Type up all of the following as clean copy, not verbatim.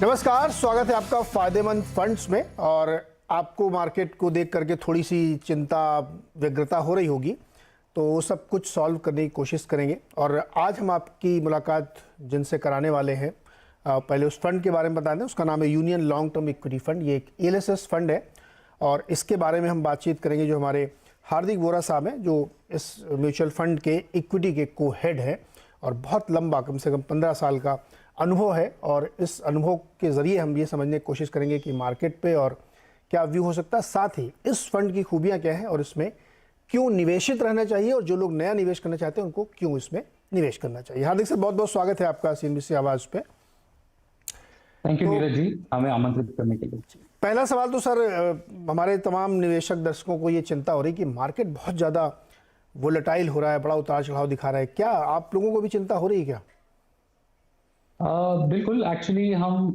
नमस्कार, स्वागत है आपका फायदेमंद फंड्स में। और आपको मार्केट को देख करके थोड़ी सी चिंता व्यग्रता हो रही होगी, तो वो सब कुछ सॉल्व करने की कोशिश करेंगे। और आज हम आपकी मुलाकात जिनसे कराने वाले हैं, पहले उस फंड के बारे में बता दें। उसका नाम है union long term equity fund. ये एक एलएसएस फंड है और इसके बारे में हम बातचीत करेंगे जो हमारे हार्दिक वोरा साहब हैं, जो इस म्यूचुअल फंड के इक्विटी के को हेड हैं और बहुत लंबा, कम से कम 15 साल का अनुभव है। और इस अनुभव के ज़रिए हम ये समझने की कोशिश करेंगे कि मार्केट पे और क्या व्यू हो सकता है, साथ ही इस फंड की खूबियाँ क्या हैं और इसमें क्यों निवेशित रहना चाहिए, और जो लोग नया निवेश करना चाहते हैं उनको क्यों इसमें निवेश करना चाहिए। हार्दिक सर, बहुत बहुत स्वागत है आपका सीएनबीसी आवाज़ पे। थैंक यू नीरज जी, हमें आमंत्रित करने के लिए। पहला सवाल तो सर, हमारे तमाम निवेशक दर्शकों को ये चिंता हो रही कि मार्केट बहुत ज़्यादा वोलेटाइल हो रहा है, बड़ा उतार चढ़ाव दिखा रहा है। क्या आप लोगों को भी चिंता हो रही है क्या? बिल्कुल, एक्चुअली हम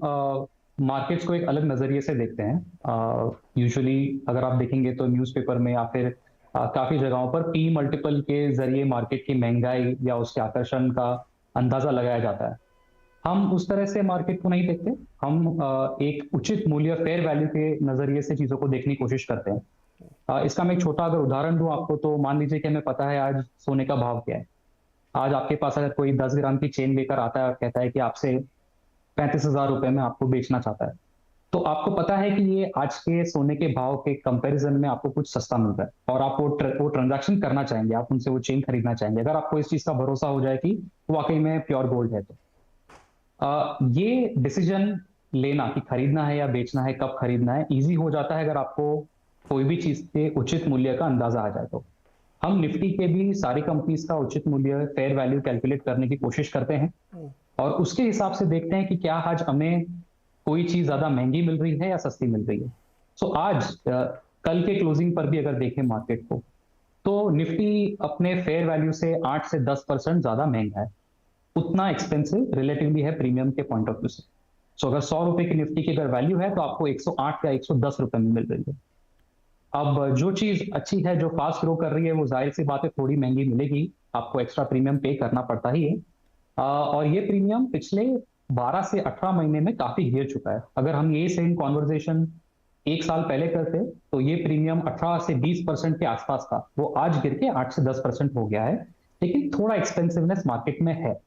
मार्केट्स को एक अलग नज़रिए से देखते हैं। यूजुअली अगर आप देखेंगे तो न्यूज़पेपर में या फिर काफ़ी जगहों पर पी मल्टीपल के जरिए मार्केट की महंगाई या उसके आकर्षण का अंदाज़ा लगाया जाता है। हम उस तरह से मार्केट को नहीं देखते। हम एक उचित मूल्य, फेयर वैल्यू के नज़रिए से चीज़ों को देखने की कोशिश करते हैं। इसका मैं एक छोटा अगर उदाहरण दूं आपको, तो मान लीजिए कि हमें पता है आज सोने का भाव क्या है। आज आपके पास अगर कोई 10 ग्राम की चेन लेकर आता है और कहता है कि आपसे 35,000 रुपए में आपको बेचना चाहता है, तो आपको पता है कि ये आज के सोने के भाव के कंपैरिजन में आपको कुछ सस्ता मिल रहा है और आप वो ट्रांजैक्शन करना चाहेंगे, आप उनसे वो चेन खरीदना चाहेंगे, अगर आपको इस चीज का भरोसा हो जाए कि वाकई में प्योर गोल्ड है। तो ये डिसीजन लेना कि खरीदना है या बेचना है, कब खरीदना है, ईजी हो जाता है अगर आपको कोई भी चीज के उचित मूल्य का अंदाजा आ जाए। तो हम निफ्टी के भी सारी कंपनीज का उचित मूल्य, फेयर वैल्यू कैलकुलेट करने की कोशिश करते हैं और उसके हिसाब से देखते हैं कि क्या आज हमें कोई चीज ज्यादा महंगी मिल रही है या सस्ती मिल रही है। सो आज कल के क्लोजिंग पर भी अगर देखें मार्केट को, तो निफ्टी अपने फेयर वैल्यू से 8 से 10% ज्यादा महंगा है। उतना एक्सपेंसिव रिलेटिवली है प्रीमियम के पॉइंट ऑफ व्यू से। सो अगर 100 रुपए की निफ्टी की अगर वैल्यू है तो आपको 108 या 110 रुपए में मिल रही है। अब जो चीज अच्छी है, जो फास्ट ग्रो कर रही है, वो जाहिर सी बात है थोड़ी महंगी मिलेगी, आपको एक्स्ट्रा प्रीमियम पे करना पड़ता ही है। और ये प्रीमियम पिछले 12 से 18 महीने में काफी गिर चुका है। अगर हम ये सेम कॉन्वर्जेशन एक साल पहले करते तो ये प्रीमियम 18 से 20% के आसपास था, वो आज गिर के 8 से 10% हो गया है। लेकिन थोड़ा एक्सपेंसिवनेस मार्केट में है।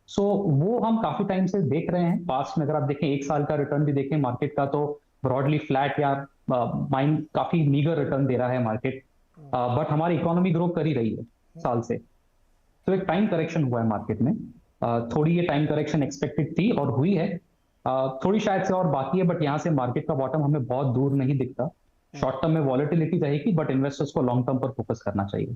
सो वो हम काफी टाइम से देख रहे हैं। पास्ट में अगर आप देखें, एक साल का रिटर्न भी देखें मार्केट का, तो ब्रॉडली फ्लैट या माइंड काफी मीगर रिटर्न दे रहा है मार्केट। बट हमारी इकोनॉमी ग्रो कर ही रही है साल से। तो एक टाइम करेक्शन हुआ है मार्केट में। थोड़ी ये टाइम करेक्शन एक्सपेक्टेड थी और हुई है। थोड़ी शायद से और बाकी है, बट यहाँ से मार्केट का बॉटम हमें बहुत दूर नहीं दिखता। शॉर्ट टर्म में वॉलेटिलिटी रहेगी, बट इन्वेस्टर्स को लॉन्ग टर्म पर फोकस करना चाहिए।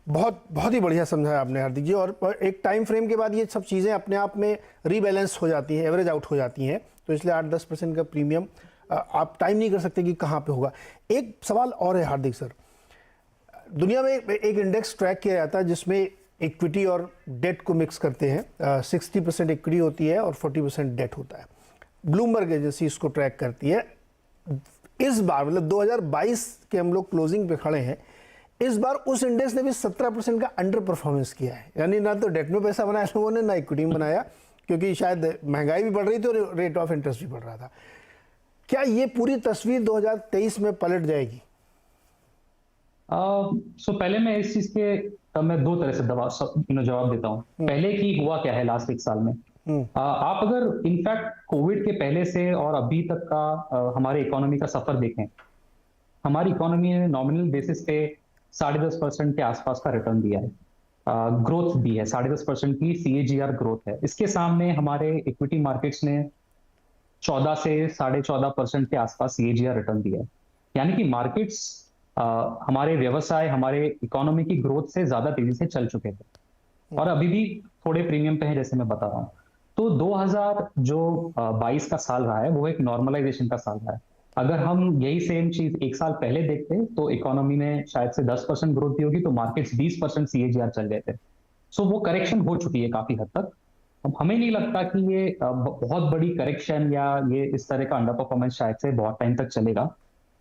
बहुत ही बढ़िया समझाया आपने हार्दिक जी। और एक टाइम फ्रेम के बाद ये सब चीज़ें अपने आप में रीबैलेंस हो जाती हैं, एवरेज आउट हो जाती हैं। तो इसलिए 8-10% का प्रीमियम आप टाइम नहीं कर सकते कि कहाँ पे होगा। एक सवाल और है हार्दिक सर, दुनिया में एक इंडेक्स ट्रैक किया जाता है जिसमें इक्विटी और डेट को मिक्स करते हैं। 60% इक्विटी होती है और 40% डेट होता है। ब्लूमबर्ग एजेंसी इसको ट्रैक करती है। इस बार मतलब 2022 के हम लोग क्लोजिंग पे खड़े हैं, इस बार उस इंडेक्स ने भी 17% का अंडर परफॉर्मेंस किया है। यानी ना तो डेट में पैसा बनाया लोगों ने, ना इक्विटी में बनाया, क्योंकि शायद महंगाई भी बढ़ रही थी और रेट ऑफ इंटरेस्ट भी बढ़ रहा था। क्या ये पूरी तस्वीर 2023 में पलट जाएगी? पहले मैं इस चीज के मैं दो तरह से जवाब देता हूँ। पहले की हुआ क्या है लास्ट एक साल में। आप अगर इनफैक्ट कोविड के पहले से और अभी तक का हमारे इकोनॉमी का सफर देखें, हमारी इकोनॉमी ने नॉमिनल बेसिस पे 10.5% के आसपास का रिटर्न दिया है, ग्रोथ दी है। 10.5% की CAGR ग्रोथ है। इसके सामने हमारे इक्विटी मार्केट्स ने 14 से 14.5% के आसपास CAGR रिटर्न दिया है। यानी कि मार्केट्स हमारे व्यवसाय, हमारे इकोनॉमी की ग्रोथ से ज्यादा तेजी से चल चुके थे और अभी भी थोड़े प्रीमियम पे है, जैसे मैं बता रहा हूँ। तो 2022 का साल रहा है, वो एक नॉर्मलाइजेशन का साल रहा है। अगर हम यही सेम चीज एक साल पहले देखते तो इकोनॉमी ने शायद से 10% ग्रोथ दी होगी, तो मार्केट्स 20% CAGR चल गए थे। सो वो करेक्शन हो चुकी है काफी हद तक। अब हमें नहीं लगता कि ये बहुत बड़ी करेक्शन या ये इस तरह का अंडर परफॉर्मेंस शायद से बहुत टाइम तक चलेगा।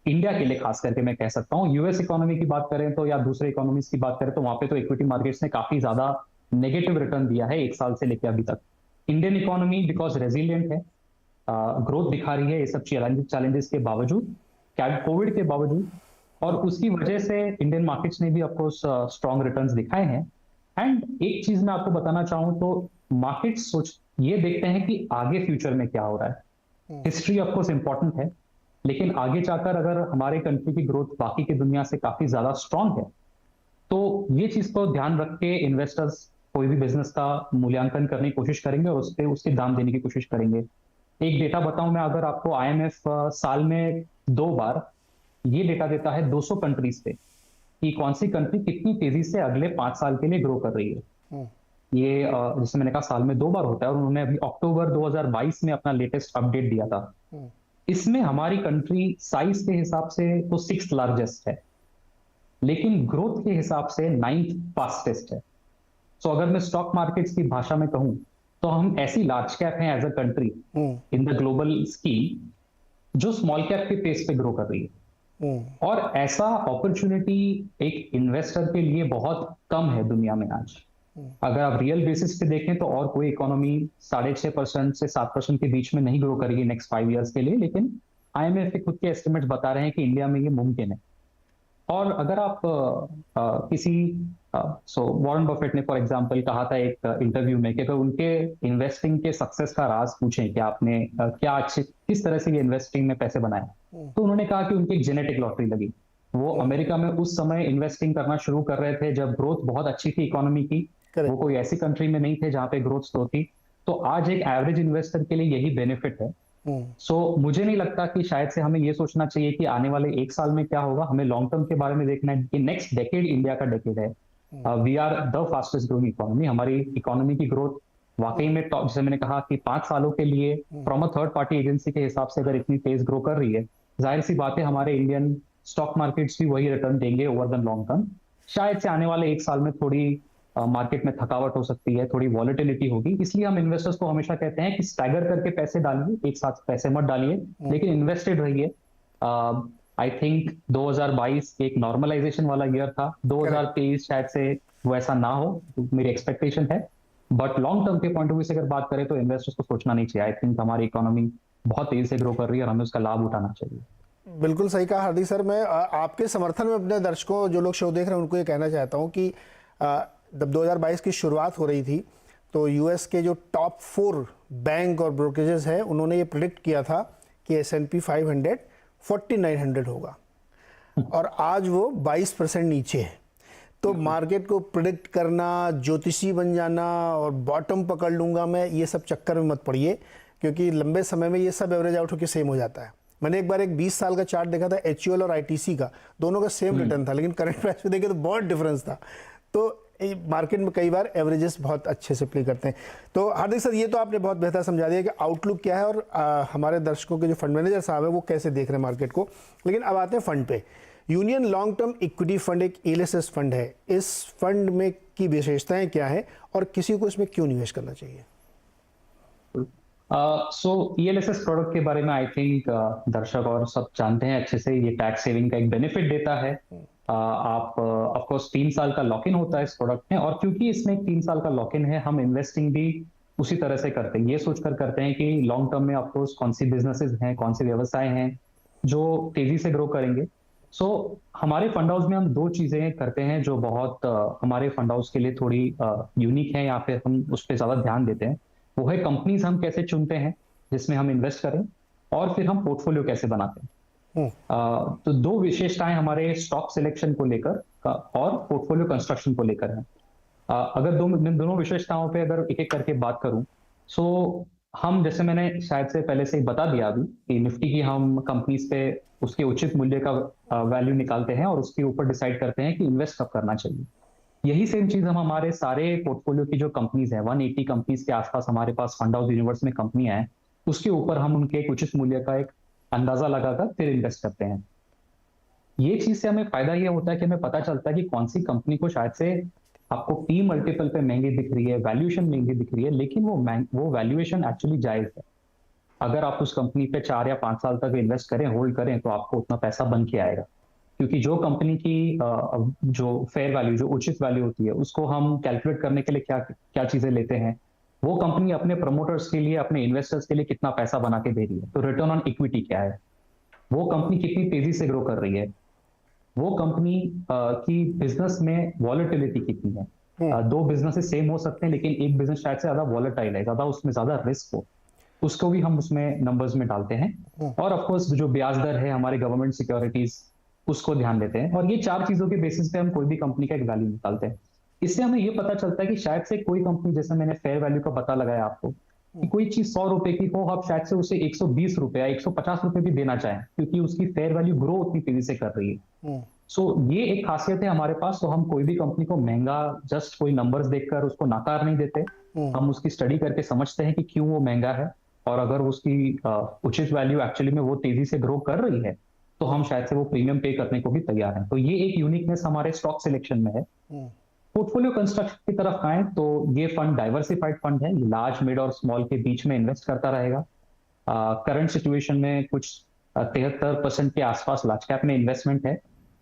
इंडिया के लिए खास करके मैं कह सकता हूँ। यूएस इकोनॉमी की बात करें तो या दूसरे इकोनॉमीज की बात करें तो वहां पे तो इक्विटी मार्केट्स ने काफी ज्यादा नेगेटिव रिटर्न दिया है एक साल से लेकर अभी तक। इंडियन इकोनॉमी बिकॉज रेजिलियंट है, ग्रोथ दिखा रही है ये सब चैलेंजेस के बावजूद, कोविड के बावजूद, और उसकी वजह से इंडियन मार्केट्स ने भी ऑफकोर्स स्ट्रॉन्ग रिटर्न्स दिखाए हैं। एंड एक चीज मैं आपको बताना चाहूं तो मार्केट्स ये देखते हैं कि आगे फ्यूचर में क्या हो रहा है। हिस्ट्री ऑफकोर्स इंपॉर्टेंट है, लेकिन आगे जाकर अगर हमारे कंट्री की ग्रोथ बाकी की दुनिया से काफी ज्यादा स्ट्रांग है, तो ये चीज को ध्यान रख के इन्वेस्टर्स कोई भी बिजनेस का मूल्यांकन करने की कोशिश करेंगे और उस पे उसके दाम देने की कोशिश करेंगे। एक डेटा बताऊं मैं अगर आपको, आईएमएफ साल में 2 बार ये डेटा देता है 200 कंट्रीज पे कि कौन सी कंट्री कितनी तेजी से अगले 5 साल के लिए ग्रो कर रही है। ये जैसे मैंने कहा साल में 2 बार होता है, और उन्होंने अभी अक्टूबर 2022 में अपना लेटेस्ट अपडेट दिया था। इसमें हमारी कंट्री साइज के हिसाब से तो 6th लार्जेस्ट है, लेकिन ग्रोथ के हिसाब से 9th फास्टेस्ट है। सो अगर मैं स्टॉक मार्केट्स की भाषा में कहूं तो हम ऐसी लार्ज कैप हैं as a country in the global scheme जो स्मॉल कैप के पेस पे ग्रो कर रही है। और ऐसा अपॉर्चुनिटी एक इन्वेस्टर के लिए बहुत कम है दुनिया में आज। अगर आप रियल बेसिस पे देखें तो और कोई इकोनॉमी 6.5% से 7% के बीच में नहीं ग्रो करेगी नेक्स्ट 5 इयर्स के लिए, लेकिन आईएमएफ के खुद के एस्टिमेट्स बता रहे हैं कि इंडिया में ये मुमकिन है। और अगर आप वॉरेन बफेट ने फॉर एग्जांपल कहा था एक इंटरव्यू में कि अगर उनके इन्वेस्टिंग के सक्सेस का राज पूछें कि आपने किस तरह से ये इन्वेस्टिंग में पैसे बनाए, तो उन्होंने कहा कि उनकी एक जेनेटिक लॉटरी लगी। वो अमेरिका में उस समय इन्वेस्टिंग करना शुरू कर रहे थे जब ग्रोथ बहुत अच्छी थी इकोनॉमी की। वो कोई ऐसी कंट्री में नहीं थे जहां पे ग्रोथ स्लो थी। तो आज एक एवरेज इन्वेस्टर के लिए यही बेनिफिट है। मुझे नहीं लगता कि शायद से हमें ये सोचना चाहिए कि आने वाले 1 साल में क्या होगा। हमें लॉन्ग टर्म के बारे में देखना है कि नेक्स्ट डेकेड इंडिया का डेकेड है। We are the fastest growing economy. हमारी इकोनॉमी की ग्रोथ वाकई में टॉप, जैसे मैंने कहा कि 5 सालों के लिए from a third party agency के हिसाब से अगर इतनी तेज ग्रो कर रही है, जाहिर सी बात है हमारे इंडियन स्टॉक मार्केट्स भी वही रिटर्न देंगे ओवर द लॉन्ग टर्म। शायद से आने वाले 1 साल में थोड़ी मार्केट में थकावट हो सकती है, थोड़ी वॉलेटिलिटी होगी। इसलिए हम इन्वेस्टर्स को हमेशा कहते हैं कि स्टैगर करके पैसे डालिए, एक साथ पैसे मत डालिए, लेकिन इन्वेस्टेड रहिए। आई थिंक 2022 एक नॉर्मलाइजेशन वाला ईयर था। 2023 शायद से वो ऐसा ना हो, तो मेरी एक्सपेक्टेशन है। बट लॉन्ग टर्म के पॉइंट ऑफ व्यू से अगर बात करें तो इन्वेस्टर्स को सोचना नहीं चाहिए। आई थिंक हमारी इकोनॉमी बहुत तेजी से ग्रो कर रही है और हमें उसका लाभ उठाना चाहिए। बिल्कुल सही कहा हार्दिक सर। मैं आपके समर्थन में अपने दर्शकों, जो लोग शो देख रहे हैं, उनको ये कहना चाहता हूँ कि जब 2022 की शुरुआत हो रही थी तो यूएस के जो टॉप 4 बैंक और ब्रोकरेजेस हैं, उन्होंने ये प्रिडिक्ट किया था कि S&P 500 4900 होगा, और आज वो 22% नीचे है। तो मार्केट को प्रिडिक्ट करना, ज्योतिषी बन जाना और बॉटम पकड़ लूँगा मैं, ये सब चक्कर में मत पड़िए, क्योंकि लंबे समय में ये सब एवरेज आउट होकर सेम हो जाता है। मैंने एक बार एक 20 साल का चार्ट देखा था HUL और ITC का, दोनों का सेम रिटर्न था, लेकिन करंट प्राइस पे देखे तो बहुत डिफरेंस था। तो मार्केट में कई बार एवरेजेस बहुत अच्छे से प्ले करते हैं। तो हार्दिक सर, ये तो आपने बहुत बेहतर समझा दिया कि आउटलुक क्या है और हमारे दर्शकों के जो फंड मैनेजर साहब है वो कैसे देख रहे हैं मार्केट को। लेकिन अब आते हैं फंड पे। Union long term equity fund एक ELSS फंड है। इस फंड में की विशेषताएं क्या है और किसी को इसमें क्यों निवेश करना चाहिए? ELSS प्रोडक्ट के बारे में आई थिंक दर्शक और सब जानते हैं अच्छे से। ये टैक्स सेविंग का एक बेनिफिट देता है। आप ऑफ कोर्स 3 साल का लॉक इन होता है इस प्रोडक्ट में, और क्योंकि इसमें 3 साल का लॉक इन है, हम इन्वेस्टिंग भी उसी तरह से करते हैं। ये सोचकर करते हैं कि लॉन्ग टर्म में ऑफ कोर्स कौन सी बिजनेसेस हैं, कौन से व्यवसाय हैं जो तेजी से ग्रो करेंगे। हमारे फंड हाउस में हम 2 चीजें करते हैं जो बहुत हमारे फंड हाउस के लिए थोड़ी यूनिक है, या फिर हम उस पर ज्यादा ध्यान देते हैं। वो है कंपनीज हम कैसे चुनते हैं जिसमें हम इन्वेस्ट करें, और फिर हम पोर्टफोलियो कैसे बनाते हैं। तो 2 विशेषताएं हमारे स्टॉक सिलेक्शन को लेकर और पोर्टफोलियो कंस्ट्रक्शन को लेकर है। अगर दोनों विशेषताओं पे अगर एक एक करके बात करूं, हम, जैसे मैंने शायद से पहले से ही बता दिया अभी, कि निफ्टी की हम कंपनीज पे उसके उचित मूल्य का वैल्यू निकालते हैं और उसके ऊपर डिसाइड करते हैं कि इन्वेस्ट कब करना चाहिए। यही सेम चीज हम हमारे सारे पोर्टफोलियो की जो कंपनीज है, 180 कंपनीज के आसपास हमारे पास फंड हाउस यूनिवर्स में कंपनियां हैं, उसके ऊपर हम उनके एक उचित मूल्य का एक अंदाजा लगाकर फिर इन्वेस्ट करते हैं। ये चीज से हमें फायदा ये होता है कि हमें पता चलता है कि कौन सी कंपनी को शायद से आपको P मल्टीपल पे महंगी दिख रही है, वैल्यूएशन महंगी दिख रही है, लेकिन वो वैल्यूएशन एक्चुअली जायज है। अगर आप उस कंपनी पे 4 या 5 साल तक इन्वेस्ट करें, होल्ड करें, तो आपको उतना पैसा बन के आएगा। क्योंकि जो कंपनी की जो फेयर वैल्यू, जो उचित वैल्यू होती है, उसको हम कैलकुलेट करने के लिए क्या क्या चीजें लेते हैं। वो कंपनी अपने प्रमोटर्स के लिए, अपने इन्वेस्टर्स के लिए कितना पैसा बना के दे रही है, तो रिटर्न ऑन इक्विटी क्या है, वो कंपनी कितनी तेजी से ग्रो कर रही है, वो कंपनी की बिजनेस में वॉलेटिलिटी कितनी है। दो बिजनेसेस सेम हो सकते हैं लेकिन एक बिजनेस शायद से ज्यादा वॉलेटाइल है, ज्यादा उसमें ज्यादा रिस्क हो, उसको भी हम उसमें नंबर्स में डालते हैं। और ऑफ कोर्स जो ब्याज दर है हमारे गवर्नमेंट सिक्योरिटीज, उसको ध्यान देते हैं। और ये 4 चीजों के बेसिस पे हम कोई भी कंपनी का एक वैल्यू निकालते हैं। इससे हमें ये पता चलता है कि शायद से कोई कंपनी, जैसे मैंने फेयर वैल्यू का पता लगाया आपको, कि कोई चीज 100 रुपए की हो, आप शायद से उसे 120 रुपए या 150 रुपए भी देना चाहें, क्योंकि उसकी फेयर वैल्यू ग्रो उतनी तेजी से कर रही है। सो ये एक खासियत है हमारे पास। तो हम कोई भी कंपनी को महंगा जस्ट कोई नंबर्स देखकर उसको नकार नहीं देते, हम उसकी स्टडी करके समझते हैं कि क्यों वो महंगा है, और अगर उसकी उचित वैल्यू एक्चुअली में वो तेजी से ग्रो कर रही है तो हम शायद से वो प्रीमियम पे करने को भी तैयार हैं। तो ये एक यूनिकनेस हमारे स्टॉक सिलेक्शन में है। पोर्टफोलियो कंस्ट्रक्शन की तरफ आए तो ये फंड डाइवर्सिफाइड फंड है, ये लार्ज, मिड और स्मॉल के बीच में इन्वेस्ट करता रहेगा। करंट सिचुएशन में कुछ 73% के आसपास लार्ज कैप में इन्वेस्टमेंट है।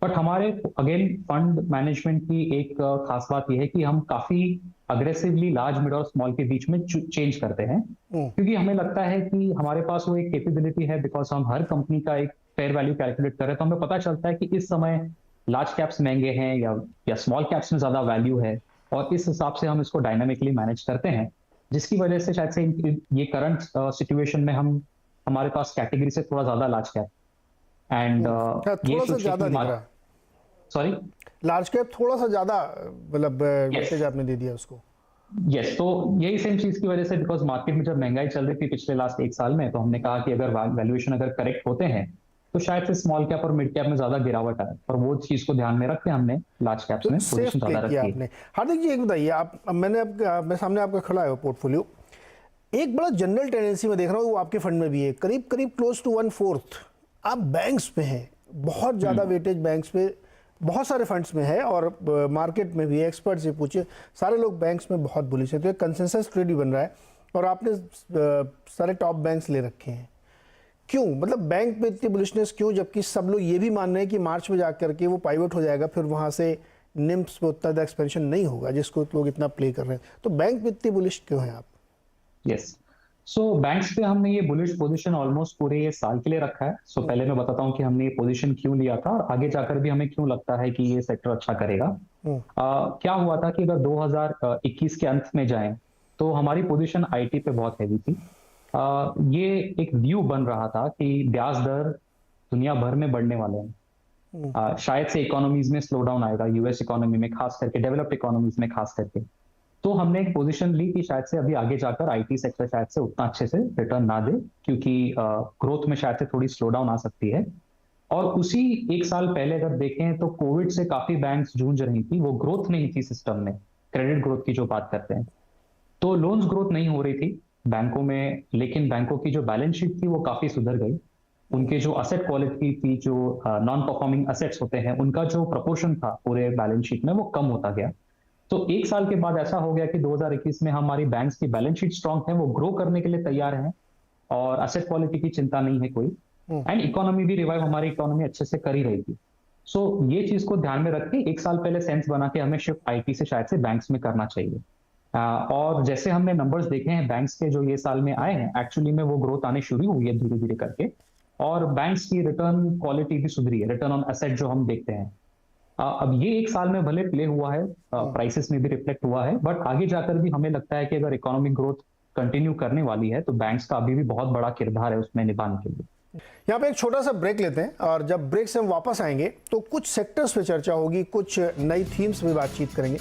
बट हमारे अगेन फंड मैनेजमेंट की एक खास बात यह है कि हम काफी अग्रेसिवली लार्ज, मिड और स्मॉल के बीच में चेंज करते हैं, क्योंकि हमें लगता है कि हमारे पास वो एक कैपेबिलिटी है, बिकॉज हम हर कंपनी का एक फेयर वैल्यू कैलकुलेट करें तो हमें पता चलता है कि इस समय लार्ज कैप्स महंगे हैं या स्मॉल कैप्स में ज्यादा वैल्यू है, और इस हिसाब से हम इसको डायनामिकली मैनेज करते हैं, जिसकी वजह से शायद से ये करंट सिचुएशन में हमारे पास कैटेगरी से थोड़ा ज्यादा लार्ज कैप एंड थोड़ा सा ज्यादा दिख रहा है। सॉरी, लार्ज कैप थोड़ा सा ज्यादा, मतलब वेटेज आपने दे दिया उसको। यस, तो यही सेम चीज की वजह से, बिकॉज मार्केट में जब महंगाई चल रही थी पिछले लास्ट 1 साल में, तो हमने कहा कि अगर वैल्यूएशन अगर करेक्ट होते हैं तो शायद से स्मॉल कैप और मिड कैप में ज्यादा गिरावट आए, और वो चीज को ध्यान में रख के हमने लार्ज कैप्स में पोजीशन ज्यादा रखी है। आपने हार्दिक जी एक बताइए, आप मैं सामने आपका खड़ा है पोर्टफोलियो, एक बड़ा जनरल टेंडेंसी में देख रहा हूँ वो आपके फंड में भी है, करीब करीब क्लोज टू 1/4 आप बैंक्स पे हैं, बहुत ज्यादा वेटेज बैंक्स पे बहुत सारे फंड्स में है, और मार्केट में भी एक्सपर्ट से पूछे सारे लोग बैंक्स में बहुत बुलिश है। तो एक कंसेंसस ट्रेड भी बन रहा है, और आपने सारे टॉप बैंक्स ले रखे हैं। क्यों, मतलब बैंक पे इतनी बुलिशनेस क्यों, जबकि सब लोग ये भी मान रहे हैं कि मार्च में जाकर के वो पाइवट हो जाएगा, फिर वहाँ से निम्स पे उतना ज़्यादा एक्सपेंशन नहीं होगा जिसको लोग इतना प्ले कर रहे हैं, तो बैंक पे इतनी बुलिश क्यों हैं आप? यस, सो बैंक्स पे हमने ये बुलिश पोजीशन ऑलमोस्ट पूरे ये साल के लिए रखा है। सो पहले मैं बताता हूँ कि हमने ये पोजीशन क्यों लिया था, और आगे जाकर भी हमें क्यों लगता है कि ये सेक्टर अच्छा करेगा। क्या हुआ था कि अगर 2021 के अंत में जाएं तो हमारी पोजीशन आईटी पे बहुत हैवी थी। ये एक व्यू बन रहा था कि ब्याज दर दुनिया भर में बढ़ने वाले हैं, शायद से इकोनॉमीज में स्लो डाउन आएगा, यूएस इकोनॉमी में खास करके, डेवलप्ड इकोनॉमीज में खास करके। तो हमने एक पोजीशन ली कि शायद से अभी आगे जाकर आईटी सेक्टर शायद से उतना अच्छे से रिटर्न ना दे, क्योंकि ग्रोथ में शायद से थोड़ी स्लो डाउन आ सकती है। और उसी 1 साल पहले अगर देखें तो कोविड से काफी बैंक्स जूझ रही थी, वो ग्रोथ नहीं थी सिस्टम में, क्रेडिट ग्रोथ की जो बात करते हैं, तो लोन्स ग्रोथ नहीं हो रही थी बैंकों में, लेकिन बैंकों की जो बैलेंस शीट थी वो काफी सुधर गई। उनके जो असेट क्वालिटी थी, जो नॉन परफॉर्मिंग असेट्स होते हैं, उनका जो प्रपोर्शन था पूरे बैलेंस शीट में वो कम होता गया। तो 1 साल के बाद ऐसा हो गया कि 2021 में हमारी बैंक्स की बैलेंस शीट स्ट्रांग है, वो ग्रो करने के लिए तैयार हैं, और असेट क्वालिटी की चिंता नहीं है कोई, एंड इकोनॉमी भी रिवाइव, हमारी इकोनॉमी अच्छे से कर ही रही थी। सो ये चीज को ध्यान में रख के 1 साल पहले सेंस बना के हमें शिफ्ट आईटी से शायद से बैंक्स में करना चाहिए। और जैसे हमने नंबर्स देखे हैं बैंक्स के जो ये साल में आए हैं, एक्चुअली में वो ग्रोथ आने शुरू हुई है धीरे धीरे करके, और बैंक्स की रिटर्न क्वालिटी भी सुधरी है, रिटर्न ऑन एसेट जो हम देखते हैं। अब ये 1 साल में भले प्ले हुआ है, प्राइसेस में भी रिफ्लेक्ट हुआ है, बट आगे जाकर भी हमें लगता है कि अगर इकोनॉमिक ग्रोथ कंटिन्यू करने वाली है तो बैंक्स का अभी भी बहुत बड़ा किरदार है उसमें निभाने के लिए। यहाँ पे एक छोटा सा ब्रेक लेते हैं, और जब ब्रेक से हम वापस आएंगे तो कुछ सेक्टर्स पे चर्चा होगी, कुछ नई थीम्स पे बातचीत करेंगे।